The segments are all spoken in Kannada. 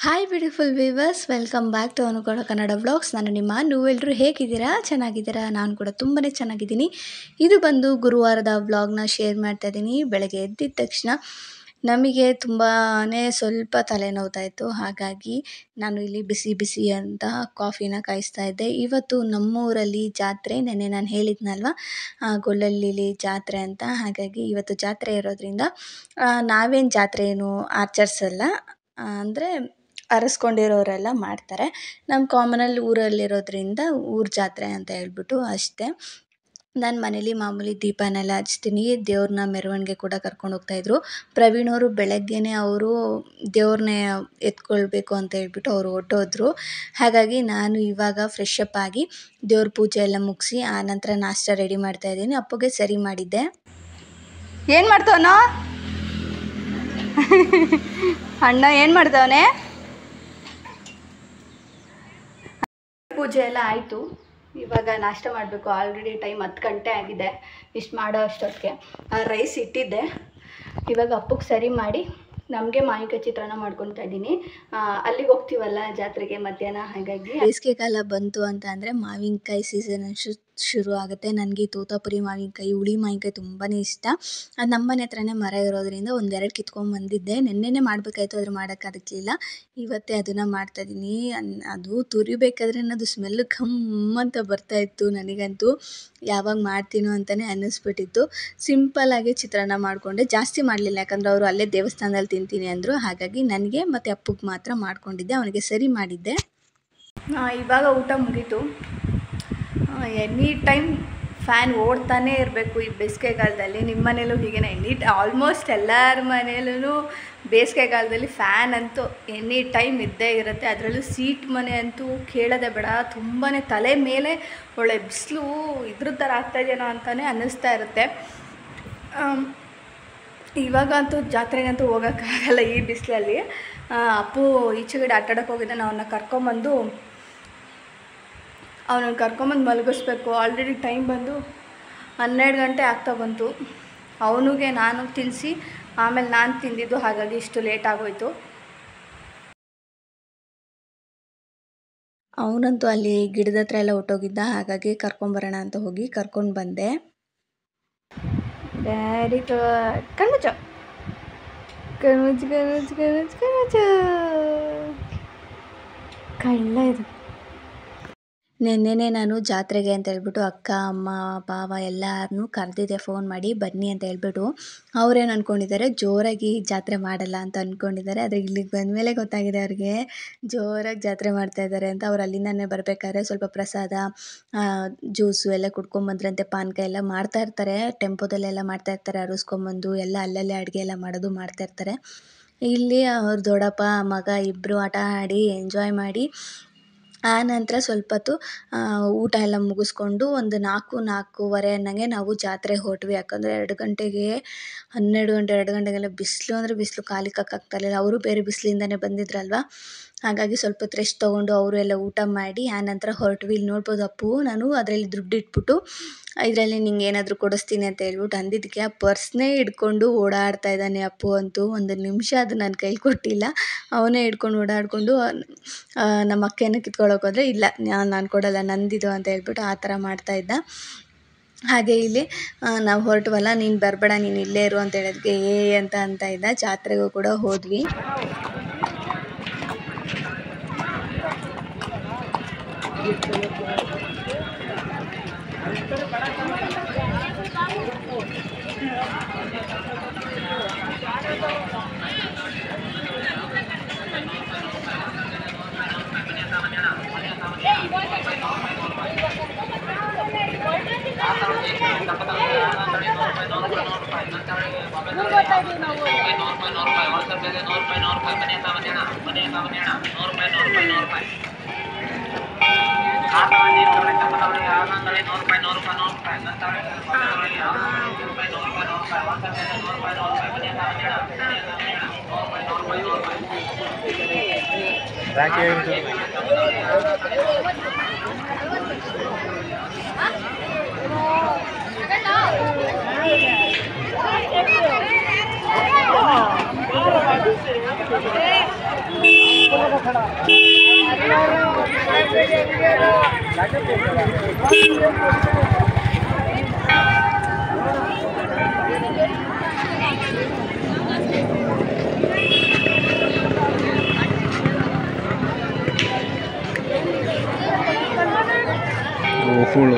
Hi beautiful viewers, welcome back to ಅನುಕೂಲ ಕನ್ನಡ ವ್ಲಾಗ್ಸ್. ನಾನು ನಿಮ್ಮ ನೀವೆಲ್ಲರೂ ಹೇಗಿದ್ದೀರಾ? ಚೆನ್ನಾಗಿದ್ದೀರಾ? ನಾನು ಕೂಡ ತುಂಬಾ ಚೆನ್ನಾಗಿದ್ದೀನಿ. ಇದು ಬಂದು ಗುರುವಾರದ ವ್ಲಾಗ್ನ ಶೇರ್ ಮಾಡ್ತಾ ಇದ್ದೀನಿ. ಬೆಳಗ್ಗೆ ಎದ್ದಿದ ತಕ್ಷಣ ನಮಗೆ ತುಂಬಾ ಸ್ವಲ್ಪ ತಲೆನೋವ್ತಾ ಇತ್ತು. ಹಾಗಾಗಿ ನಾನು ಇಲ್ಲಿ ಬಿಸಿ ಬಿಸಿ ಅಂತ ಕಾಫಿನ ಕಾಯಿಸ್ತಾ ಇದ್ದೆ. ಇವತ್ತು ನಮ್ಮೂರಲ್ಲಿ ಜಾತ್ರೆ, ನೆನ್ನೆ ನಾನು ಹೇಳಿದ್ನಲ್ವ ಗೊಲ್ಲಳ್ಳಿಲಿ ಜಾತ್ರೆ ಅಂತ. ಹಾಗಾಗಿ ಇವತ್ತು ಜಾತ್ರೆ ಇರೋದ್ರಿಂದ ನಾವೇನು ಜಾತ್ರೆ ಏನು ಆಚರಿಸಲ್ಲ, ಅಂದರೆ ಅರಸ್ಕೊಂಡಿರೋರೆಲ್ಲ ಮಾಡ್ತಾರೆ. ನಮ್ಮ ಕಾಮನಲ್ಲಿ ಊರಲ್ಲಿರೋದ್ರಿಂದ ಊರ ಜಾತ್ರೆ ಅಂತ ಹೇಳ್ಬಿಟ್ಟು ಅಷ್ಟೇ. ನಾನು ಮನೇಲಿ ಮಾಮೂಲಿ ದೀಪನೆಲ್ಲ ಹಚ್ತೀನಿ. ದೇವ್ರನ್ನ ಮೆರವಣಿಗೆ ಕೂಡ ಕರ್ಕೊಂಡು ಹೋಗ್ತಾಯಿದ್ರು. ಪ್ರವೀಣ್ ಅವರು ಬೆಳಗ್ಗೆನೇ ಅವರು ದೇವ್ರನ್ನ ಎತ್ಕೊಳ್ಬೇಕು ಅಂತ ಹೇಳ್ಬಿಟ್ಟು ಅವರು ಹೊರಟೋದ್ರು. ಹಾಗಾಗಿ ನಾನು ಇವಾಗ ಫ್ರೆಶ್ ಅಪ್ ಆಗಿ ದೇವ್ರ ಪೂಜೆ ಎಲ್ಲ ಮುಗಿಸಿ ಆನಂತರ ನಾಷ್ಟ ರೆಡಿ ಮಾಡ್ತಾ ಇದ್ದೀನಿ. ಅಪ್ಪಗೆ ಸರಿ ಮಾಡಿದ್ದೆ. ಏನು ಮಾಡ್ತವನ ಅಣ್ಣ? ಏನು ಮಾಡ್ತವನೆ? ಪೂಜೆ ಎಲ್ಲ ಆಯಿತು. ಇವಾಗ ನಾಷ್ಟ ಮಾಡಬೇಕು. ಆಲ್ರೆಡಿ ಟೈಮ್ 10 ಗಂಟೆ ಆಗಿದೆ. ಇಷ್ಟು ಮಾಡೋ ಅಷ್ಟೊತ್ತಿಗೆ ರೈಸ್ ಇಟ್ಟಿದ್ದೆ. ಇವಾಗ ಅಪ್ಪಗೆ ಸರಿ ಮಾಡಿ ನಮಗೆ ಮಾವಿನಕಾಯಿ ಚಿತ್ರಾನ್ನ ಮಾಡ್ಕೊತಾ ಇದ್ದೀನಿ. ಅಲ್ಲಿಗೆ ಹೋಗ್ತೀವಲ್ಲ ಜಾತ್ರೆಗೆ ಮಧ್ಯಾಹ್ನ. ಹಾಗಾಗಿ ಬೇಸಿಗೆ ಕಾಲ ಬಂತು ಅಂತ ಅಂದರೆ ಮಾವಿನಕಾಯಿ ಸೀಸನ್ ಶುರು ಆಗುತ್ತೆ. ನನಗೆ ತೋತಾಪುರಿ ಮಾವಿನಕಾಯಿ, ಹುಳಿ ಮಾವಿನಕಾಯಿ ತುಂಬಾ ಇಷ್ಟ. ಅದು ನಮ್ಮ ಮನೆ ಹತ್ರನೇ ಮರ ಇರೋದ್ರಿಂದ ಒಂದೆರಡು ಕಿತ್ಕೊಂಡ್ಬಂದಿದ್ದೆ. ನೆನ್ನೆನೇ ಮಾಡಬೇಕಾಯ್ತು, ಆದರೆ ಮಾಡೋಕ್ಕಾಗಲಿಲ್ಲ. ಇವತ್ತೇ ಅದನ್ನು ಮಾಡ್ತಾಯಿದ್ದೀನಿ. ಅದು ತುರಿಬೇಕಾದ್ರೆ ಅದು ಸ್ಮೆಲ್ ಘಮ್ ಅಂತ ಬರ್ತಾಯಿತ್ತು. ನನಗಂತೂ ಯಾವಾಗ ಮಾಡ್ತೀನೋ ಅಂತಲೇ ಅನ್ನಿಸ್ಬಿಟ್ಟಿತ್ತು. ಸಿಂಪಲ್ಲಾಗಿ ಚಿತ್ರಾನ್ನ ಮಾಡಿಕೊಂಡೆ, ಜಾಸ್ತಿ ಮಾಡಲಿಲ್ಲ. ಯಾಕಂದರೆ ಅವರು ಅಲ್ಲೇ ದೇವಸ್ಥಾನದಲ್ಲಿ ತಿಂತೀನಿ ಅಂದರು. ಹಾಗಾಗಿ ನನಗೆ ಮತ್ತು ಅಪ್ಪಗೆ ಮಾತ್ರ ಮಾಡ್ಕೊಂಡಿದ್ದೆ. ಅವನಿಗೆ ಸರಿ ಮಾಡಿದ್ದೆ. ಇವಾಗ ಊಟ ಮುಗೀತು. ಎನಿ ಟೈಮ್ ಫ್ಯಾನ್ ಓಡ್ತಾನೇ ಇರಬೇಕು ಈ ಬೇಸಿಗೆಗಾಲದಲ್ಲಿ. ನಿಮ್ಮ ಮನೇಲೂ ಹೀಗೇನೆ? ಆಲ್ಮೋಸ್ಟ್ ಎಲ್ಲರ ಮನೇಲೂ ಬೇಸಿಗೆಗಾಲದಲ್ಲಿ ಫ್ಯಾನ್ ಅಂತೂ ಎನಿ ಟೈಮ್ ಇದ್ದೇ ಇರುತ್ತೆ. ಅದರಲ್ಲೂ ಸೀಟ್ ಮನೆ ಅಂತೂ ಕೇಳೋದೇ ಬೇಡ. ತುಂಬಾ ತಲೆ ಮೇಲೆ ಒಳ್ಳೆ ಬಿಸಿಲು ಇದ್ರ ಥರ ಆಗ್ತಾಯಿದೆಯೋ ಅಂತಲೇ ಅನ್ನಿಸ್ತಾ ಇರುತ್ತೆ. ಇವಾಗಂತೂ ಜಾತ್ರೆಗಂತೂ ಹೋಗೋಕ್ಕಾಗಲ್ಲ ಈ ಬಿಸಿಲಲ್ಲಿ. ಅಪ್ಪು ಈಚೆಗಡೆ ಆಟಾಡೋಕ್ಕೆ ಹೋಗಿದ್ದಾನೆ. ಅವನನ್ನು ಕರ್ಕೊಂಬಂದು ಮಲಗಿಸ್ಬೇಕು. ಆಲ್ರೆಡಿ ಟೈಮ್ ಬಂದು 12 ಗಂಟೆ ಆಗ್ತಾ ಬಂತು. ಅವನಿಗೆ ನಾನು ತಿನ್ನಿಸಿ ಆಮೇಲೆ ನಾನು ತಿಂದಿದ್ದು. ಹಾಗಾಗಿ ಇಷ್ಟು ಲೇಟ್ ಆಗೋಯ್ತು. ಅವನಂತೂ ಅಲ್ಲಿ ಗಿಡದ ಹತ್ರ ಎಲ್ಲ ಹೊಟ್ಟೋಗಿದ್ದ. ಹಾಗಾಗಿ ಕರ್ಕೊಂಬರೋಣ ಅಂತ ಹೋಗಿ ಕರ್ಕೊಂಡು ಬಂದೆ. Very good. ಕಣ್ಮುಚ್ಚ ಕಣ್ಮುಚ್ಚ ಕಣ್ಮುಚ್ಚ ಕಣ್ಮುಚ್ಚ ಕಣ್ಮುಚ್ಚ. ಕಳ್ಳ ಇದು. ನೆನ್ನೆನೇ ನಾನು ಜಾತ್ರೆಗೆ ಅಂತ ಹೇಳ್ಬಿಟ್ಟು ಅಕ್ಕ, ಅಮ್ಮ, ಬಾವ ಎಲ್ಲರನ್ನೂ ಕರೆದಿದ್ದೆ ಫೋನ್ ಮಾಡಿ ಬನ್ನಿ ಅಂತ ಹೇಳ್ಬಿಟ್ಟು. ಅವ್ರೇನು ಅಂದ್ಕೊಂಡಿದ್ದಾರೆ, ಜೋರಾಗಿ ಜಾತ್ರೆ ಮಾಡಲ್ಲ ಅಂತ ಅಂದ್ಕೊಂಡಿದ್ದಾರೆ. ಆದರೆ ಇಲ್ಲಿಗೆ ಬಂದಮೇಲೆ ಗೊತ್ತಾಗಿದೆ ಅವ್ರಿಗೆ ಜೋರಾಗಿ ಜಾತ್ರೆ ಮಾಡ್ತಾಯಿದ್ದಾರೆ ಅಂತ. ಅವ್ರು ಅಲ್ಲಿಂದನೇ ಬರಬೇಕಾದ್ರೆ ಸ್ವಲ್ಪ ಪ್ರಸಾದ, ಜ್ಯೂಸು ಎಲ್ಲ ಕುಡ್ಕೊಂಬಂದ್ರಂತೆ. ಪಾನಕ ಎಲ್ಲ ಮಾಡ್ತಾಯಿರ್ತಾರೆ, ಟೆಂಪೋದಲ್ಲೆಲ್ಲ ಮಾಡ್ತಾಯಿರ್ತಾರೆ. ಅರಸ್ಕೊಂಬಂದು ಎಲ್ಲ ಅಲ್ಲಲ್ಲೇ ಅಡುಗೆ ಎಲ್ಲ ಮಾಡೋದು ಮಾಡ್ತಾಯಿರ್ತಾರೆ. ಇಲ್ಲಿ ಅವ್ರ ದೊಡ್ಡಪ್ಪ ಮಗ ಇಬ್ಬರು ಆಟ ಆಡಿ ಎಂಜಾಯ್ ಮಾಡಿ ಆನಂತರ ಸ್ವಲ್ಪ ಹೊತ್ತು ಊಟ ಎಲ್ಲ ಮುಗಿಸ್ಕೊಂಡು ಒಂದು 4-4:15 ಅನ್ನಂಗೆ ನಾವು ಜಾತ್ರೆಗೆ ಹೊರಟ್ವಿ. ಯಾಕಂದರೆ 2 ಗಂಟೆಗೆ 12 ಗಂಟೆ 2 ಗಂಟೆಗೆಲ್ಲ ಬಿಸಿಲು ಅಂದರೆ ಬಿಸಿಲು, ಕಾಲಿಕ್ಕಾಗ್ತಾಯಿರಲಿಲ್ಲ. ಅವರು ಬೇರೆ ಬಿಸಿಲಿಂದನೇ ಬಂದಿದ್ರಲ್ವ. ಹಾಗಾಗಿ ಸ್ವಲ್ಪ ಹೊತ್ತು ರೆಸ್ಟ್ ತೊಗೊಂಡು ಅವರು ಎಲ್ಲ ಊಟ ಮಾಡಿ ಆನಂತರ ಹೊರಟ್ವಿ. ಇಲ್ಲಿ ನೋಡ್ಬೋದು ಅಪ್ಪು ನಾನು ಅದರಲ್ಲಿ ದುಡ್ಡು ಇಟ್ಬಿಟ್ಟು ಇದರಲ್ಲಿ ನಿಂಗೆ ಏನಾದರೂ ಕೊಡಿಸ್ತೀನಿ ಅಂತ ಹೇಳ್ಬಿಟ್ಟು ಅಂದಿದ್ದಕ್ಕೆ ಆ ಪರ್ಸ್ನೇ ಹಿಡ್ಕೊಂಡು ಓಡಾಡ್ತಾ ಇದ್ದಾನೆ ಅಪ್ಪು ಅಂತೂ. ಒಂದು ನಿಮಿಷ ಅದು ನನ್ನ ಕೈಲಿ ಕೊಟ್ಟಿಲ್ಲ. ಅವನೇ ಹಿಡ್ಕೊಂಡು ಓಡಾಡಿಕೊಂಡು ನಮ್ಮ ಅಕ್ಕೇನ ಕಿತ್ಕೊಳ್ಳೋಕೆ ಹೋದರೆ ಇಲ್ಲ ನಾನು ಕೊಡಲ್ಲ, ನಂದಿದು ಅಂತ ಹೇಳ್ಬಿಟ್ಟು ಆ ಥರ ಮಾಡ್ತಾಯಿದ್ದ. ಹಾಗೆ ಇಲ್ಲಿ ನಾವು ಹೊರಟವಲ್ಲ, ನೀನು ಬರಬೇಡ, ನೀನು ಇಲ್ಲೇ ಇರು ಅಂತ ಹೇಳೋದಕ್ಕೆ ಅಂತ ಇದ್ದ. ಜಾತ್ರೆಗೂ ಕೂಡ ಹೋದ್ವಿ. full.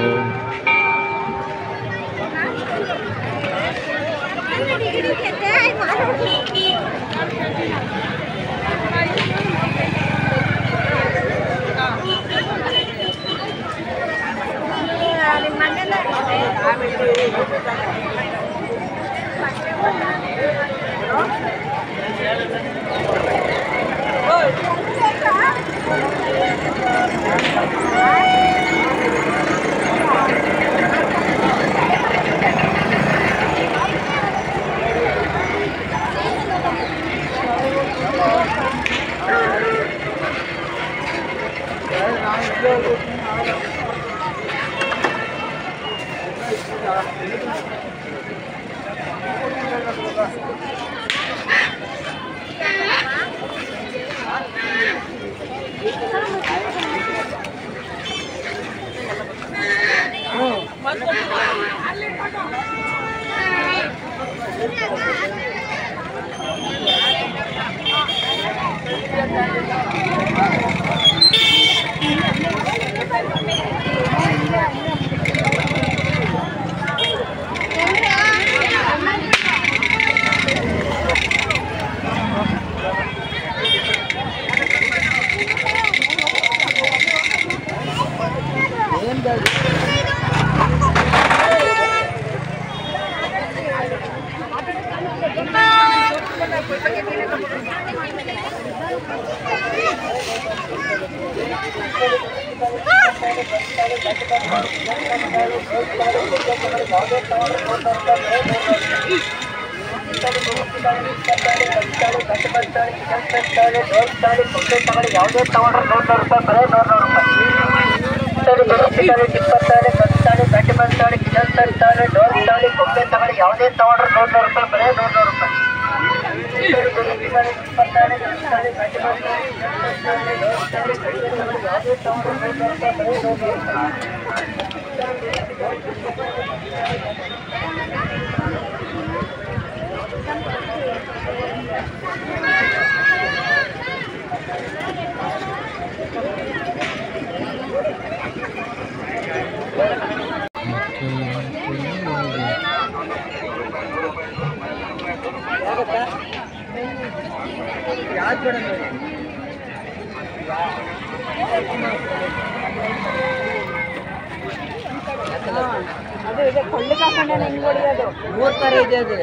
ಅದು ಇದೆ ಕೊಳ್ಳಿ ಕಾಕೊಂಡೆ ಹೆಂಗ್ ಹೊಡಿಯೋದು 3 ತರ ಇದೆ ಅದು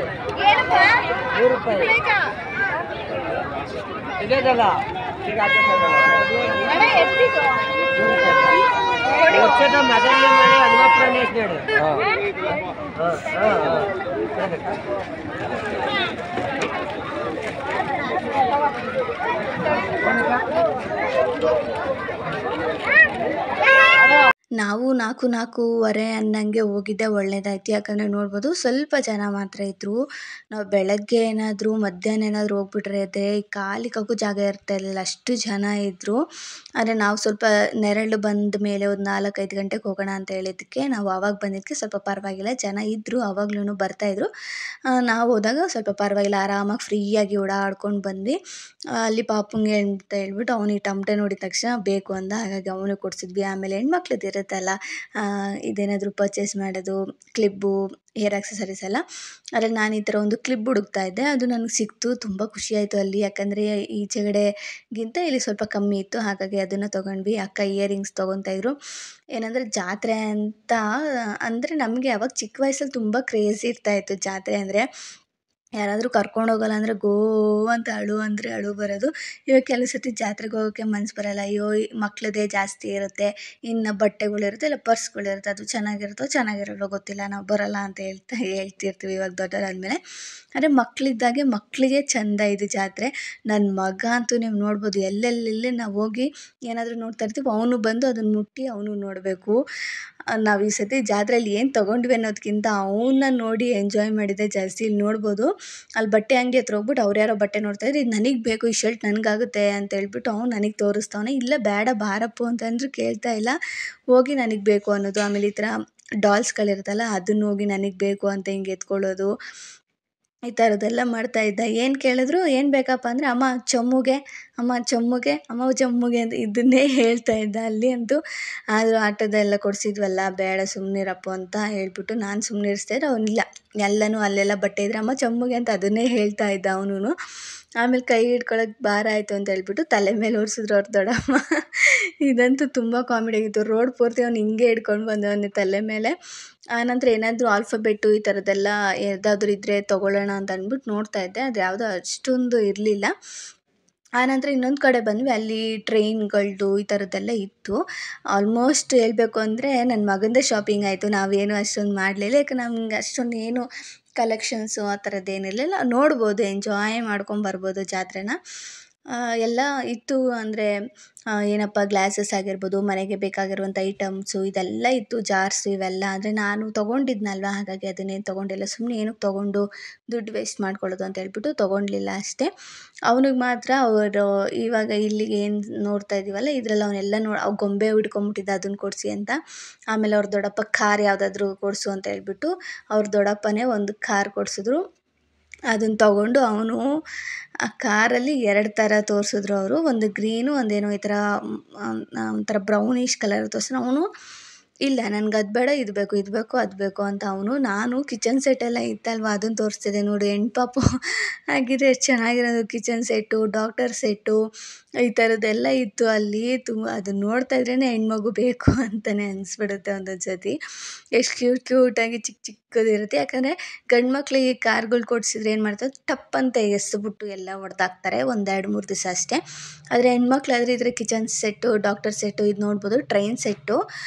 ಏನಪ್ಪ 3 ರೂಪಾಯಿ ಇದೆದಲ್ಲ ಈಗ ಅಣ್ಣ ಎಷ್ಟಿದು ವರ್ಷದ ಮೊದಲನೇ ಮನೆ ಹನುಮಪ್ಪನೇ ಇದ್ದಾడు ನಾವು 4:30 ಅನ್ನಂಗೆ ಹೋಗಿದ್ದೆ ಒಳ್ಳೇದಾಯ್ತು. ಯಾಕಂದರೆ ನೋಡ್ಬೋದು ಸ್ವಲ್ಪ ಜನ ಮಾತ್ರ ಇದ್ದರು. ನಾವು ಬೆಳಗ್ಗೆ ಏನಾದರೂ ಮಧ್ಯಾಹ್ನ ಏನಾದರೂ ಹೋಗ್ಬಿಟ್ರೆ ಕಾಲಿಕ್ಕೂ ಜಾಗ ಇರ್ತಾ ಇರಲಿಲ್ಲ, ಅಷ್ಟು ಜನ ಇದ್ದರು. ಆದರೆ ನಾವು ಸ್ವಲ್ಪ ನೆರಳು ಬಂದ ಮೇಲೆ ಒಂದು 4-5 ಗಂಟೆಗೆ ಹೋಗೋಣ ಅಂತ ಹೇಳಿದ್ದಕ್ಕೆ ನಾವು ಆವಾಗ ಬಂದಿದ್ದಕ್ಕೆ ಸ್ವಲ್ಪ ಪರವಾಗಿಲ್ಲ, ಜನ ಇದ್ದರು, ಆವಾಗ್ಲೂ ಬರ್ತಾಯಿದ್ರು. ನಾವು ಹೋದಾಗ ಸ್ವಲ್ಪ ಪರವಾಗಿಲ್ಲ, ಆರಾಮಾಗಿ ಫ್ರೀಯಾಗಿ ಓಡಾಡ್ಕೊಂಡು ಬಂದ್ವಿ. ಅಲ್ಲಿ ಪಾಪುಂಗೆ ಅಂತ ಹೇಳ್ಬಿಟ್ಟು ಅವನಿಗೆ ಟಮಟೆ ನೋಡಿದ ತಕ್ಷಣ ಬೇಕು ಅಂದ, ಹಾಗಾಗಿ ಅವನಿಗೆ ಕೊಡಿಸಿದ್ವಿ. ಆಮೇಲೆ ಹೆಣ್ಮಕ್ಳದ್ದು ಇರುತ್ತಲ್ಲ, ಇದೇನಾದರೂ ಪರ್ಚೇಸ್ ಮಾಡೋದು, ಕ್ಲಿಪ್ಪು, ಹೇರ್ ಆಕ್ಸೆಸರೀಸ್ ಎಲ್ಲ, ಅದ್ರಲ್ಲಿ ನಾನು ಈ ಥರ ಒಂದು ಕ್ಲಿಪ್ ಹುಡುಕ್ತಾ ಇದ್ದೆ, ಅದು ನನಗೆ ಸಿಕ್ತು. ತುಂಬ ಖುಷಿಯಾಯಿತು ಅಲ್ಲಿ, ಯಾಕಂದರೆ ಈಚೆಗಡೆಗಿಂತ ಇಲ್ಲಿ ಸ್ವಲ್ಪ ಕಮ್ಮಿ ಇತ್ತು, ಹಾಗಾಗಿ ಅದನ್ನು ತೊಗೊಂಡ್ವಿ. ಅಕ್ಕ ಇಯರಿಂಗ್ಸ್ ತೊಗೊತಾಯಿದ್ರು. ಏನಂದರೆ ಜಾತ್ರೆ ಅಂತ ಅಂದರೆ ನಮಗೆ ಅವಾಗ ಚಿಕ್ಕ ವಯಸ್ಸಲ್ಲಿ ತುಂಬ ಕ್ರೇಜಿ ಇರ್ತಾಯಿತ್ತು ಜಾತ್ರೆ ಅಂದರೆ. ಯಾರಾದರೂ ಕರ್ಕೊಂಡು ಹೋಗಲ್ಲ ಅಂದರೆ ಗೋ ಅಂತ ಅಳು ಬರೋದು. ಇವಾಗ ಕೆಲವು ಸತಿ ಜಾತ್ರೆಗೆ ಹೋಗೋಕ್ಕೆ ಮನ್ಸು ಬರೋಲ್ಲ. ಅಯ್ಯೋ ಮಕ್ಳದ್ದೇ ಜಾಸ್ತಿ ಇರುತ್ತೆ, ಇನ್ನು ಬಟ್ಟೆಗಳಿರುತ್ತೆ, ಇಲ್ಲ ಪರ್ಸ್ಗಳಿರುತ್ತೆ, ಅದು ಚೆನ್ನಾಗಿರಲ್ವೋ ಗೊತ್ತಿಲ್ಲ, ನಾವು ಬರೋಲ್ಲ ಅಂತ ಹೇಳ್ತಿರ್ತೀವಿ ಇವಾಗ ದೊಡ್ಡವರಾದ್ಮೇಲೆ. ಆದರೆ ಮಕ್ಕಳಿದ್ದಾಗೆ ಮಕ್ಕಳಿಗೆ ಚೆಂದ ಇದು ಜಾತ್ರೆ. ನನ್ನ ಮಗ ಅಂತೂ ನೀವು ನೋಡ್ಬೋದು, ಎಲ್ಲೆಲ್ಲಿ ನಾವು ಹೋಗಿ ಏನಾದರೂ ನೋಡ್ತಾ ಇರ್ತೀವಿ, ಅವನು ಬಂದು ಅದನ್ನು ಮುಟ್ಟಿ ಅವನು ನೋಡಬೇಕು. ನಾವು ಈ ಸತಿ ಜಾತ್ರೆಯಲ್ಲಿ ಏನು ತೊಗೊಂಡ್ವಿ ಅನ್ನೋದಕ್ಕಿಂತ ಅವನ್ನ ನೋಡಿ ಎಂಜಾಯ್ ಮಾಡಿದ್ದೆ ಜಾಸ್ತಿ. ಇಲ್ಲಿ ನೋಡ್ಬೋದು, ಅಲ್ಲಿ ಬಟ್ಟೆ ಅಂಗಡಿ ಹತ್ರ ಹೋಗ್ಬಿಟ್ಟು ಅವ್ರು ಯಾರೋ ಬಟ್ಟೆ ನೋಡ್ತಾಯಿದ್ರು, ಇದು ನನಗೆ ಬೇಕು, ಈ ಶರ್ಟ್ ನನಗಾಗುತ್ತೆ ಅಂತ ಹೇಳ್ಬಿಟ್ಟು ಅವ್ನು ನನಗೆ ತೋರಿಸ್ತವನೆ. ಇಲ್ಲ ಬೇಡ ಬಾರಪ್ಪು ಅಂತಂದ್ರು ಕೇಳ್ತಾ ಇಲ್ಲ, ಹೋಗಿ ನನಗೆ ಬೇಕು ಅನ್ನೋದು. ಆಮೇಲೆ ಈ ಥರ ಡಾಲ್ಸ್ಗಳಿರುತ್ತಲ್ಲ ಅದನ್ನು ಹೋಗಿ ನನಗೆ ಬೇಕು ಅಂತ ಹಿಂಗೆ ಎತ್ಕೊಳ್ಳೋದು, ಈ ಥರದ್ದೆಲ್ಲ ಮಾಡ್ತಾಯಿದ್ದ. ಏನು ಕೇಳಿದ್ರು ಏನು ಬೇಕಪ್ಪ ಅಂದರೆ ಅಮ್ಮ ಚೊಮ್ಮುಗೆ, ಅಮ್ಮ ಚೊಮ್ಮುಗೆ, ಅಮ್ಮ ಚೊಮ್ಮುಗೆ ಅಂತ ಇದನ್ನೇ ಹೇಳ್ತಾ ಇದ್ದ. ಅಲ್ಲಿ ಅಂತೂ ಆದರೂ ಆಟೋದೆಲ್ಲ ಕೊಡಿಸಿದ್ವಲ್ಲ, ಬೇಡ ಸುಮ್ಮನಿರಪ್ಪು ಅಂತ ಹೇಳ್ಬಿಟ್ಟು ನಾನು ಸುಮ್ಮನಿರಿಸ್ತಾಯಿದ್ರೆ, ಅವನಿಲ್ಲ ಎಲ್ಲನೂ ಅಲ್ಲೆಲ್ಲ ಬಟ್ಟೆ ಇದ್ರೆ ಅಮ್ಮ ಚೊಮ್ಮುಗೆ ಅಂತ ಅದನ್ನೇ ಹೇಳ್ತಾ ಇದ್ದ ಅವನು. ಆಮೇಲೆ ಕೈ ಹಿಡ್ಕೊಳಕ್ಕೆ ಭಾರ ಆಯಿತು ಅಂತ ಹೇಳ್ಬಿಟ್ಟು ತಲೆ ಮೇಲೆ ಒರೆಸಿದ್ರು ಅವ್ರ ದೊಡ್ಡಮ್ಮ. ಇದಂತೂ ತುಂಬ ಕಾಮಿಡಿ ಆಗಿತ್ತು. ರೋಡ್ ಪೂರ್ತಿ ಅವ್ನು ಹಿಂಗೆ ಹಿಡ್ಕೊಂಡು ಬಂದವನು ತಲೆ ಮೇಲೆ. ಆನಂತರ ಏನಾದರೂ ಆಲ್ಫಬೆಟ್ಟು ಈ ಥರದ್ದೆಲ್ಲ ಯಾವುದಾದ್ರೂ ಇದ್ದರೆ ತೊಗೊಳ್ಳೋಣ ಅಂತ ಅಂದ್ಬಿಟ್ಟು ನೋಡ್ತಾ ಇದ್ದೆ, ಅದು ಯಾವುದೋ ಅಷ್ಟೊಂದು ಇರಲಿಲ್ಲ. ಆನಂತರ ಇನ್ನೊಂದು ಕಡೆ ಬಂದ್ವಿ, ಅಲ್ಲಿ ಟ್ರೈನ್ಗಳದ್ದು ಈ ಥರದ್ದೆಲ್ಲ ಇತ್ತು. ಆಲ್ಮೋಸ್ಟ್ ಹೇಳ್ಬೇಕು ಅಂದರೆ ನನ್ನ ಮಗಂದೇ ಶಾಪಿಂಗ್ ಆಯಿತು, ನಾವೇನು ಅಷ್ಟೊಂದು ಮಾಡಲಿಲ್ಲ. ಯಾಕೆ ನಮ್ಗೆ ಅಷ್ಟೊಂದು ಏನು ಕಲೆಕ್ಷನ್ಸು ಆ ಥರದ್ದೇನಿರಲಿಲ್ಲ. ನೋಡ್ಬೋದು, ಎಂಜಾಯ್ ಮಾಡ್ಕೊಂಬರ್ಬೋದು ಜಾತ್ರೆನ. ಎಲ್ಲ ಇತ್ತು. ಅಂದರೆ ಏನಪ್ಪ ಗ್ಲಾಸಸ್ ಆಗಿರ್ಬೋದು, ಮನೆಗೆ ಬೇಕಾಗಿರುವಂಥ ಐಟಮ್ಸು ಇದೆಲ್ಲ ಇತ್ತು, ಜಾರ್ಸು ಇವೆಲ್ಲ. ಆದರೆ ನಾನು ತೊಗೊಂಡಿದ್ನಲ್ವ, ಹಾಗಾಗಿ ಅದನ್ನೇನು ತೊಗೊಂಡಿಲ್ಲ. ಸುಮ್ಮನೆ ಏನಕ್ಕೆ ತೊಗೊಂಡು ದುಡ್ಡು ವೇಸ್ಟ್ ಮಾಡ್ಕೊಳ್ಳೋದು ಅಂತ ಹೇಳ್ಬಿಟ್ಟು ತೊಗೊಂಡಿಲ್ಲ ಅಷ್ಟೇ. ಅವನಿಗೆ ಮಾತ್ರ ಅವರು ಇವಾಗ ಇಲ್ಲಿಗೆ ಏನು ನೋಡ್ತಾ ಇದ್ದೀವಲ್ಲ ಇದರಲ್ಲಿ ಅವನ್ನೆಲ್ಲ ಅವು ಗೊಂಬೆ ಹಿಡ್ಕೊಂಬಿಟ್ಟಿದ್ದ, ಅದನ್ನು ಕೊಡಿಸಿ ಅಂತ. ಆಮೇಲೆ ಅವ್ರ ದೊಡ್ಡಪ್ಪ ಕಾರ್ ಯಾವುದಾದ್ರೂ ಕೊಡಿಸು ಅಂತ ಹೇಳ್ಬಿಟ್ಟು ಅವ್ರ ದೊಡ್ಡಪ್ಪನೇ ಒಂದು ಕಾರ್ ಕೊಡಿಸಿದ್ರು. ಅದನ್ನು ತೊಗೊಂಡು ಅವನು ಆ ಕಾರಲ್ಲಿ 2 ಥರ ತೋರಿಸಿದ್ರು ಅವರು. ಒಂದು ಗ್ರೀನು, ಒಂದೇನೋ ಈ ಥರ ಒಂಥರ ಬ್ರೌನಿಷ್ ಕಲರ್ ತೋರಿಸಿದ್ರು. ಅವನು ಇಲ್ಲ ನನಗೆ ಅದು ಬೇಡ, ಇದು ಬೇಕು, ಇದು ಬೇಕು, ಅದು ಬೇಕು ಅಂತ ಅವನು. ನಾನು ಕಿಚನ್ ಸೆಟ್ಟೆಲ್ಲ ಇತ್ತಲ್ವ ಅದನ್ನು ತೋರಿಸ್ತಿದ್ದೆ. ನೋಡಿ ಹೆಣ್ಪಾಪು ಆಗಿದೆ, ಎಷ್ಟು ಚೆನ್ನಾಗಿರೋದು ಕಿಚನ್ ಸೆಟ್ಟು, ಡಾಕ್ಟರ್ ಸೆಟ್ಟು ಈ ಥರದ್ದೆಲ್ಲ ಇತ್ತು ಅಲ್ಲಿ. ಅದನ್ನು ನೋಡ್ತಾ ಇದ್ರೇ ಹೆಣ್ಮಗು ಬೇಕು ಅಂತಲೇ ಅನಿಸ್ಬಿಡುತ್ತೆ ಒಂದೊಂದು ಸತಿ. ಎಷ್ಟು ಕ್ಯೂಟಾಗಿ ಚಿಕ್ಕ ಚಿಕ್ಕದಿರುತ್ತೆ. ಯಾಕಂದರೆ ಗಂಡು ಮಕ್ಳಿಗೆ ಕಾರ್ಗಳು ಕೊಡಿಸಿದ್ರೆ ಏನು ಮಾಡ್ತಾರೆ, ಟಪ್ ಅಂತ ಎಸ್ಬಿಟ್ಟು ಎಲ್ಲ ಹೊಡೆದಾಕ್ತಾರೆ, 1-2-3 ದಿವಸ ಅಷ್ಟೇ. ಆದರೆ ಹೆಣ್ಮಕ್ಳಾದರೆ ಇದ್ರೆ ಕಿಚನ್ ಸೆಟ್ಟು, ಡಾಕ್ಟರ್ ಸೆಟ್ಟು ಇದು ನೋಡ್ಬೋದು, ಟ್ರೈನ್ ಸೆಟ್ಟು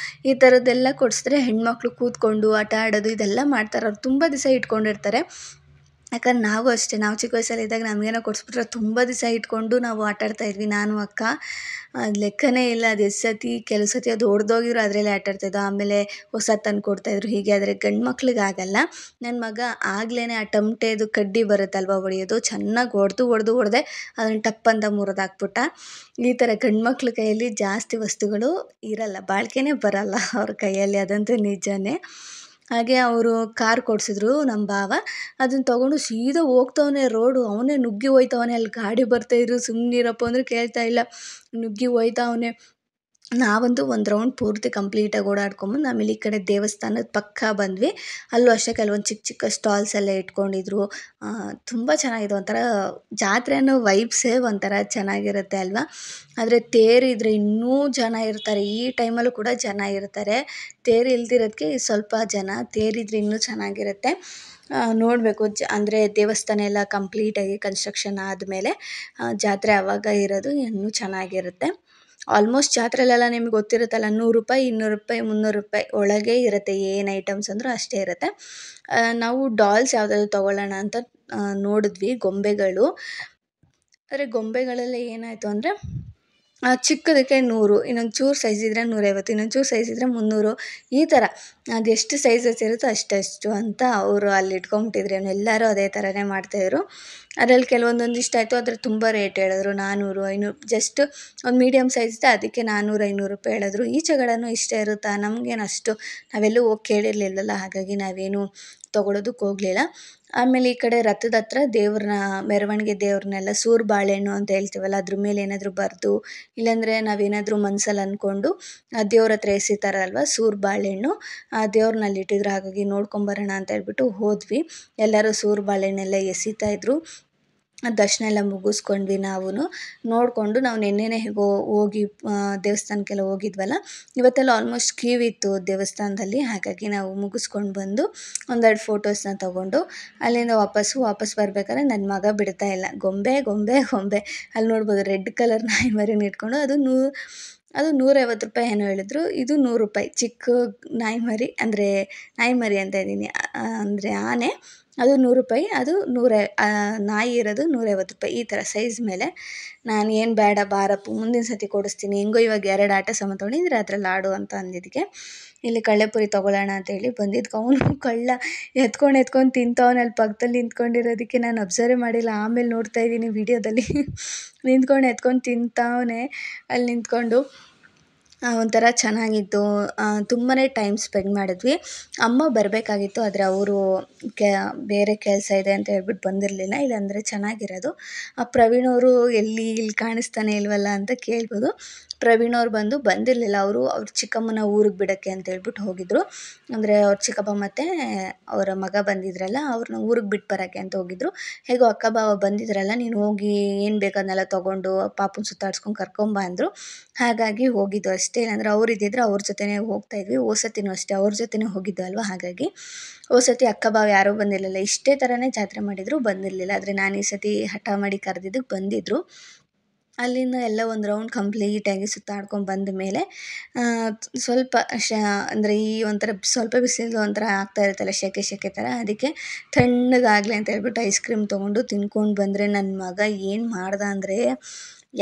ಈ ಥರದ್ದೆಲ್ಲ ಕೊಡಿಸಿದ್ರೆ ಹೆಣ್ಮಕ್ಳು ಕೂತ್ಕೊಂಡು ಆಟ ಆಡೋದು ಇದೆಲ್ಲ ಮಾಡ್ತಾರೆ. ಅವ್ರು ತುಂಬ ದಿವಸ ಇಟ್ಕೊಂಡಿರ್ತಾರೆ. ಯಾಕಂದ್ರೆ ನಾವು ಅಷ್ಟೇ, ನಾವು ಚಿಕ್ಕ ವಯಸ್ಸಲ್ಲಿದ್ದಾಗ ನಮಗೇನೋ ಕೊಡಿಸ್ಬಿಟ್ರೆ ತುಂಬ ದಿವಸ ಇಟ್ಕೊಂಡು ನಾವು ಆಟಾಡ್ತಾಯಿದ್ವಿ, ನಾನು ಅಕ್ಕ. ಅದು ಲೆಕ್ಕನೇ ಇಲ್ಲ, ಅದು ಎಷ್ಟು ಸತಿ ಕೆಲವು ಸತಿ ಅದು ಒಡೆದೋಗಿದ್ರು ಅದರಲ್ಲೇ ಆಟಾಡ್ತಾಯಿದ್ದೋ, ಆಮೇಲೆ ಹೊಸದು ತಂದು ಕೊಡ್ತಾಯಿದ್ರು ಹೀಗೆ. ಆದರೆ ಗಂಡು ಮಕ್ಳಿಗೆ ಆಗಲ್ಲ. ನನ್ನ ಮಗ ಆಗಲೇ ಆ ಟಮಟೆದು ಕಡ್ಡಿ ಬರುತ್ತಲ್ವ ಹೊಡೆಯೋದು, ಚೆನ್ನಾಗಿ ಹೊಡೆದೆ ಅದನ್ನು ಟಪ್ ಅಂತ ಮುರಿದಾಕ್ಬಿಟ್ಟ. ಈ ಥರ ಗಂಡು ಮಕ್ಳ ಕೈಯಲ್ಲಿ ಜಾಸ್ತಿ ವಸ್ತುಗಳು ಇರಲ್ಲ, ಬಾಳಿಕೆನೇ ಬರಲ್ಲ ಅವ್ರ ಕೈಯಲ್ಲಿ, ಅದಂತೂ ನಿಜನೇ. ಹಾಗೆ ಅವರು ಕಾರ್ ಕೊಡಿಸಿದ್ರು ನಮ್ಮ ಭಾವ. ಅದನ್ನು ತೊಗೊಂಡು ಸೀದಾ ಹೋಗ್ತವನೆ ರೋಡು, ಅವನೇ ನುಗ್ಗಿ ಹೋಯ್ತವನೆ. ಅಲ್ಲಿ ಗಾಡಿ ಬರ್ತಾಯಿದ್ರು, ಸುಮ್ಮನಿರಪ್ಪ ಅಂದರೆ ಕೇಳ್ತಾ ಇಲ್ಲ, ನುಗ್ಗಿ ಹೋಯ್ತವನೆ. ನಾವಂತೂ ಒಂದು ರೌಂಡ್ ಪೂರ್ತಿ ಕಂಪ್ಲೀಟಾಗಿ ಓಡಾಡ್ಕೊಂಬಂದು ಆಮೇಲೆ ಈ ಕಡೆ ದೇವಸ್ಥಾನದ ಪಕ್ಕ ಬಂದ್ವಿ. ಅಲ್ಲೂ ಅಷ್ಟೇ ಕೆಲವೊಂದು ಚಿಕ್ಕ ಚಿಕ್ಕ ಸ್ಟಾಲ್ಸ್ ಎಲ್ಲ ಇಟ್ಕೊಂಡಿದ್ರು. ತುಂಬ ಚೆನ್ನಾಗಿದೆ, ಒಂಥರ ಜಾತ್ರೆ ಅನ್ನೋ ವೈಬ್ಸೇ ಒಂಥರ ಚೆನ್ನಾಗಿರುತ್ತೆ ಅಲ್ವಾ. ಆದರೆ ತೇರಿದ್ರೆ ಇನ್ನೂ ಜನ ಇರ್ತಾರೆ, ಈ ಟೈಮಲ್ಲೂ ಕೂಡ ಜನ ಇರ್ತಾರೆ. ತೇರು ಇಲ್ದಿರೋದಕ್ಕೆ ಸ್ವಲ್ಪ ಜನ, ತೇರಿದ್ರೆ ಇನ್ನೂ ಚೆನ್ನಾಗಿರುತ್ತೆ. ನೋಡಬೇಕು ಅಂದರೆ ದೇವಸ್ಥಾನ ಎಲ್ಲ ಕಂಪ್ಲೀಟಾಗಿ ಕನ್ಸ್ಟ್ರಕ್ಷನ್ ಆದಮೇಲೆ ಜಾತ್ರೆ ಆವಾಗ ಇರೋದು ಇನ್ನೂ ಚೆನ್ನಾಗಿರುತ್ತೆ. ಆಲ್ಮೋಸ್ಟ್ ಜಾತ್ರೆಲೆಲ್ಲ ನಿಮ್ಗೆ ಗೊತ್ತಿರುತ್ತಲ್ಲ, 100 ರೂಪಾಯಿ, 200 ರೂಪಾಯಿ, 300 ರೂಪಾಯಿ ಒಳಗೆ ಇರುತ್ತೆ, ಏನು ಐಟಮ್ಸ್ ಅಂದರೂ ಅಷ್ಟೇ ಇರುತ್ತೆ. ನಾವು ಡಾಲ್ಸ್ ಯಾವುದಾದ್ರು ತೊಗೊಳ್ಳೋಣ ಅಂತ ನೋಡಿದ್ವಿ, ಗೊಂಬೆಗಳು. ಆದರೆ ಗೊಂಬೆಗಳೆಲ್ಲ ಏನಾಯಿತು ಅಂದರೆ ಚಿಕ್ಕದಕ್ಕೆ 100, ಇನ್ನೊಂದು ಚೂರು ಸೈಜ್ ಇದ್ದರೆ 150, ಇನ್ನೊಂದು ಚೂರು ಸೈಜ್ ಇದ್ದರೆ 300, ಈ ಥರ ಅದೆಷ್ಟು ಸೈಜಸ್ ಇರುತ್ತೋ ಅಷ್ಟಷ್ಟು ಅಂತ ಅವರು ಅಲ್ಲಿ ಇಟ್ಕೊಂಬಿಟ್ಟಿದ್ರು. ಎಲ್ಲರೂ ಅದೇ ಥರನೇ ಮಾಡ್ತಾಯಿದ್ರು. ಅದರಲ್ಲಿ ಕೆಲವೊಂದೊಂದು ಇಷ್ಟ ಆಯಿತು, ಆದರೆ ತುಂಬ ರೇಟ್ ಹೇಳಿದ್ರು, 400, 500. ಜಸ್ಟ್ ಒಂದು ಮೀಡಿಯಮ್ ಸೈಜ್ ಇದೆ, ಅದಕ್ಕೆ 400, 500 ರೂಪಾಯಿ ಹೇಳಿದ್ರು. ಈಚೆಗಳೂ ಇಷ್ಟ ಇರುತ್ತಾ, ನಮಗೇನು ಅಷ್ಟು ನಾವೆಲ್ಲೂ ಹೋಗಿ ಕೇಳಿರಲಿಲ್ಲಲ್ಲ, ಹಾಗಾಗಿ ನಾವೇನು ತೊಗೊಳೋದಕ್ಕೆ ಹೋಗಲಿಲ್ಲ. ಆಮೇಲೆ ಈ ಕಡೆ ರಥದ ಹತ್ರ ದೇವ್ರನ್ನ, ಮೆರವಣಿಗೆ ದೇವ್ರನ್ನೆಲ್ಲ ಸೂರು ಬಾಳೆಹಣ್ಣು ಅಂತ ಹೇಳ್ತೀವಲ್ಲ, ಅದ್ರ ಮೇಲೆ ಏನಾದರೂ ಬರೆದು, ಇಲ್ಲಾಂದರೆ ನಾವೇನಾದರೂ ಮನಸ್ಸಲ್ಲಿ ಅಂದ್ಕೊಂಡು ದೇವ್ರ ಹತ್ರ ಎಸಿತಾರಲ್ವ ಸೂರು ಬಾಳೆಹಣ್ಣು, ಆ ದೇವ್ರನ್ನ ಅಲ್ಲಿ ಇಟ್ಟಿದ್ರು. ಹಾಗಾಗಿ ನೋಡ್ಕೊಂಬರೋಣ ಅಂತ ಹೇಳ್ಬಿಟ್ಟು ಹೋದ್ವಿ. ಎಲ್ಲರೂ ಸೂರು ಬಾಳೆಹಣ್ಣೆಲ್ಲ ಎಸಿತಾಯಿದ್ರು. ದರ್ಶನ ಎಲ್ಲ ಮುಗಿಸ್ಕೊಂಡ್ವಿ. ನಾವು ನೋಡಿಕೊಂಡು ನಾವು ನೆನ್ನೆನೇ ಹೇಗೋ ಹೋಗಿ ದೇವಸ್ಥಾನಕ್ಕೆಲ್ಲ ಹೋಗಿದ್ವಲ್ಲ, ಇವತ್ತೆಲ್ಲ ಆಲ್ಮೋಸ್ಟ್ ಕ್ಯೂ ಇತ್ತು ದೇವಸ್ಥಾನದಲ್ಲಿ. ಹಾಗಾಗಿ ನಾವು ಮುಗಿಸ್ಕೊಂಡು ಬಂದು ಒಂದೆರಡು ಫೋಟೋಸ್ನ ತೊಗೊಂಡು ಅಲ್ಲಿಂದ ವಾಪಸ್ ಬರ್ಬೇಕಾದ್ರೆ ನನ್ನ ಮಗ ಬಿಡ್ತಾ ಇಲ್ಲ, ಗೊಂಬೆ ಗೊಂಬೆ ಗೊಂಬೆ. ಅಲ್ಲಿ ನೋಡ್ಬೋದು ರೆಡ್ ಕಲರ್ ನಾಯಿ ಮರಿನ ಇಟ್ಕೊಂಡು, ಅದು 150 ರೂಪಾಯಿ ಏನೋ ಹೇಳಿದ್ರು, ಇದು 100 ರೂಪಾಯಿ. ಚಿಕ್ಕ ನಾಯಿ ಮರಿ, ಅಂದರೆ ನಾಯಿ ಮರಿ ಅಂತ ಇದ್ದೀನಿ, ಅಂದರೆ ಆನೆ, ಅದು 100 ರೂಪಾಯಿ, ಅದು ನಾಯಿ ಇರೋದು 150 ರೂಪಾಯಿ. ಈ ಥರ ಸೈಜ್ ಮೇಲೆ. ನಾನು ಏನು ಬೇಡ ಬಾರಪ್ಪು, ಮುಂದಿನ ಸತಿ ಕೊಡಿಸ್ತೀನಿ, ಹೆಂಗೋ ಇವಾಗ 2 ಆಟ ಸಮ ತೊಗೊಂಡಿದ್ರೆ ಅದ್ರಲ್ಲಿ ಆಡು ಅಂತ ಅಂದಿದ್ದಕ್ಕೆ ಇಲ್ಲಿ ಕಳ್ಳೆಪುರಿ ತೊಗೊಳ್ಳೋಣ ಅಂತೇಳಿ ಬಂದಿದ್ದು. ಅವನು ಕಳ್ಳ ಎತ್ಕೊಂಡು ತಿಂತವನು ಅಲ್ಲಿ ಪಕ್ಕದಲ್ಲಿ ನಿಂತ್ಕೊಂಡಿರೋದಕ್ಕೆ ನಾನು ಅಬ್ಸರ್ವೇ ಮಾಡಿಲ್ಲ. ಆಮೇಲೆ ನೋಡ್ತಾ ಇದ್ದೀನಿ ವೀಡಿಯೋದಲ್ಲಿ ಎತ್ಕೊಂಡು ತಿಂತಾವನೆ ಅಲ್ಲಿ ನಿಂತ್ಕೊಂಡು. ಒಂಥರ ಚೆನ್ನಾಗಿತ್ತು. ತುಂಬಾ ಟೈಮ್ ಸ್ಪೆಂಡ್ ಮಾಡಿದ್ವಿ. ಅಮ್ಮ ಬರಬೇಕಾಗಿತ್ತು, ಆದರೆ ಅವರು ಬೇರೆ ಕೆಲಸ ಇದೆ ಅಂತ ಹೇಳ್ಬಿಟ್ಟು ಬಂದಿರಲಿಲ್ಲ. ಇಲ್ಲಾಂದರೆ ಚೆನ್ನಾಗಿರೋದು. ಪ್ರವೀಣ್ ಅವರು ಇಲ್ಲಿ ಕಾಣಿಸ್ತಾನೆ ಇಲ್ವಲ್ಲ ಅಂತ ಕೇಳ್ಬೋದು. ಪ್ರವೀಣ್ ಅವ್ರು ಬಂದಿರಲಿಲ್ಲ. ಅವ್ರ ಚಿಕ್ಕಮ್ಮನ ಊರಿಗೆ ಬಿಡೋಕ್ಕೆ ಅಂತ ಹೇಳ್ಬಿಟ್ಟು ಹೋಗಿದ್ರು. ಅಂದರೆ ಅವ್ರ ಚಿಕ್ಕಪ್ಪ ಮತ್ತು ಅವರ ಮಗ ಬಂದಿದ್ರಲ್ಲ, ಅವ್ರನ್ನ ಊರಿಗೆ ಬಿಟ್ಟು ಬರೋಕ್ಕೆ ಅಂತ ಹೋಗಿದ್ರು. ಹೇಗೋ ಅಕ್ಕ ಬಾವ ಬಂದಿದ್ರಲ್ಲ, ನೀನು ಹೋಗಿ ಏನು ಬೇಕು ಅದನ್ನೆಲ್ಲ ತೊಗೊಂಡು ಪಾಪುನ ಸುತ್ತಾಡ್ಸ್ಕೊಂಡು ಕರ್ಕೊಂಬ ಅಂದರು. ಹಾಗಾಗಿ ಹೋಗಿದ್ದು ಅಷ್ಟೇ. ಇಲ್ಲಾಂದರೆ ಅವ್ರು ಇದ್ದಿದ್ರೆ ಅವ್ರ ಜೊತೆನೇ ಹೋಗ್ತಾಯಿದ್ವಿ. ಸತಿನೂ ಅಷ್ಟೇ ಅವ್ರ ಜೊತೆನೇ ಹೋಗಿದ್ದು ಅಲ್ವ. ಹಾಗಾಗಿ ಸತಿ ಅಕ್ಕ ಬಾವ ಯಾರೂ ಬಂದಿರಲಿಲ್ಲ. ಇಷ್ಟೇ ಥರನೇ ಜಾತ್ರೆ ಮಾಡಿದ್ರು, ಬಂದಿರಲಿಲ್ಲ. ಆದರೆ ನಾನು ಈ ಸತಿ ಹಠ ಮಾಡಿ ಕರೆದಿದ್ದಕ್ಕೆ ಬಂದಿದ್ದರು. ಅಲ್ಲಿಂದ ಎಲ್ಲ ಒಂದು ರೌಂಡ್ ಕಂಪ್ಲೀಟಾಗಿ ಸುತ್ತಾಡ್ಕೊಂಡು ಬಂದ ಮೇಲೆ ಸ್ವಲ್ಪ ಅಂದರೆ ಈ ಒಂಥರ ಸ್ವಲ್ಪ ಬಿಸಿಲು ಒಂಥರ ಆಗ್ತಾ ಇರುತ್ತಲ್ಲ, ಸೆಕೆ ಥರ, ಅದಕ್ಕೆ ತಣ್ಣಗಾಗಲಿ ಅಂತ ಹೇಳ್ಬಿಟ್ಟು ಐಸ್ ಕ್ರೀಮ್ ತೊಗೊಂಡು ತಿನ್ಕೊಂಡು ಬಂದರೆ ನನ್ನ ಮಗ ಏನು ಮಾಡ್ದ ಅಂದರೆ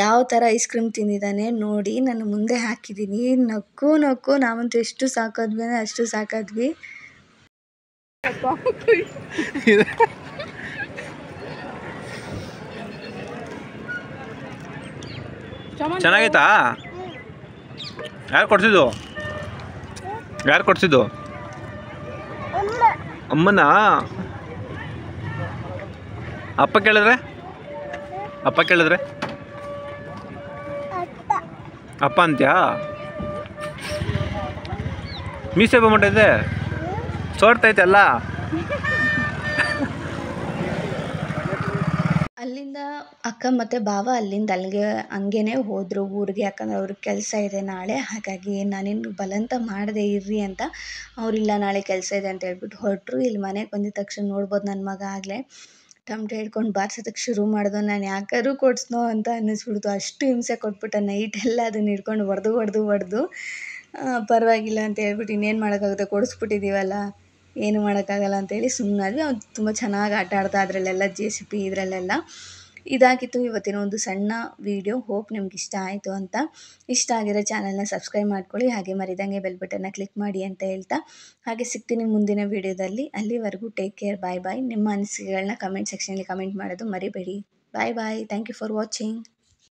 ಯಾವ ಥರ ಐಸ್ ಕ್ರೀಮ್ ತಿಂದಿದ್ದಾನೆ ನೋಡಿ. ನಾನು ಮುಂದೆ ಹಾಕಿದ್ದೀನಿ. ನಕ್ಕು ನಾವಂತೂ ಎಷ್ಟು ಸಾಕಾದ್ವಿ ಅಂದರೆ ಅಷ್ಟು ಸಾಕಾದ್ವಿ. ಚೆನ್ನಾಗೈತಾ? ಯಾರು ಕೊಡ್ಸಿದ್ದು? ಅಮ್ಮನ? ಅಪ್ಪ ಕೇಳಿದ್ರೆ ಅಪ್ಪ ಅಂತ್ಯಾ? ಮೀಸೆ ಬಂದ್ಬಿಟ್ಟೈತೆ, ಸೋರ್ತೈತೆ ಅಲ್ಲ. ಅಲ್ಲಿಂದ ಅಕ್ಕ ಮತ್ತು ಬಾವ ಅಲ್ಲಿಂದ ಹಂಗೇ ಹೋದರು ಊರಿಗೆ. ಯಾಕಂದರೆ ಅವ್ರಿಗೆ ಕೆಲಸ ಇದೆ ನಾಳೆ. ಹಾಗಾಗಿ ನಾನೇನು ಬಲವಂತ ಮಾಡದೆ ಇರ್ರಿ ಅಂತ. ಅವರಿಲ್ಲ ನಾಳೆ ಕೆಲಸ ಇದೆ ಅಂತ ಹೇಳ್ಬಿಟ್ಟು ಹೊರಟರು. ಇಲ್ಲಿ ಮನೆಗೆ ಬಂದಿದ ತಕ್ಷಣ ನೋಡ್ಬೋದು ನನ್ನ ಮಗ ಆಗಲೇ ಟಮಟೆ ಹಿಡ್ಕೊಂಡು ಬಾರ್ಸೋದಕ್ಕೆ ಶುರು ಮಾಡಿದೋ. ನಾನು ಯಾಕಾದ್ರೂ ಕೊಡಿಸ್ನೋ ಅಂತ ಅನ್ನಿಸ್ಬಿಡ್ತು. ಅಷ್ಟು ಹಿಂಸೆ ಕೊಟ್ಬಿಟ್ಟ. ನೈಟೆಲ್ಲ ಅದನ್ನ ಹಿಡ್ಕೊಂಡು ಹೊಡೆದು ಪರವಾಗಿಲ್ಲ ಅಂತ ಹೇಳ್ಬಿಟ್ಟು ಇನ್ನೇನು ಮಾಡೋಕ್ಕಾಗುತ್ತೆ, ಕೊಡಿಸ್ಬಿಟ್ಟಿದ್ದೀವಲ್ಲ, ಏನು ಮಾಡೋಕ್ಕಾಗಲ್ಲ ಅಂತೇಳಿ ಸುಮ್ಮನಾದ್ವಿ. ಅವ್ನು ತುಂಬ ಚೆನ್ನಾಗಿ ಆಟ ಆಡ್ದ ಅದರಲ್ಲೆಲ್ಲ, JCB ಇದರಲ್ಲೆಲ್ಲ. ಇದಾಗಿತ್ತು ಇವತ್ತಿನ ಒಂದು ಸಣ್ಣ ವಿಡಿಯೋ. ಹೋಪ್ ನಿಮ್ಗೆ ಇಷ್ಟ ಆಯಿತು ಅಂತ. ಇಷ್ಟ ಆಗಿರೋ ಚಾನಲ್ನ ಸಬ್ಸ್ಕ್ರೈಬ್ ಮಾಡ್ಕೊಳ್ಳಿ. ಹಾಗೆ ಮರಿದಂಗೆ ಬೆಲ್ ಬಟನ್ನ ಕ್ಲಿಕ್ ಮಾಡಿ ಅಂತ ಹೇಳ್ತಾ, ಹಾಗೆ ಸಿಗ್ತೀನಿ ಮುಂದಿನ ವಿಡಿಯೋದಲ್ಲಿ. ಅಲ್ಲಿವರೆಗೂ ಟೇಕ್ ಕೇರ್, ಬಾಯ್. ನಿಮ್ಮ ಅನಿಸಿಕೆಗಳನ್ನ ಕಮೆಂಟ್ ಸೆಕ್ಷನಲ್ಲಿ ಕಮೆಂಟ್ ಮಾಡೋದು ಮರಿಬೇಡಿ. Bye. Thank you for watching.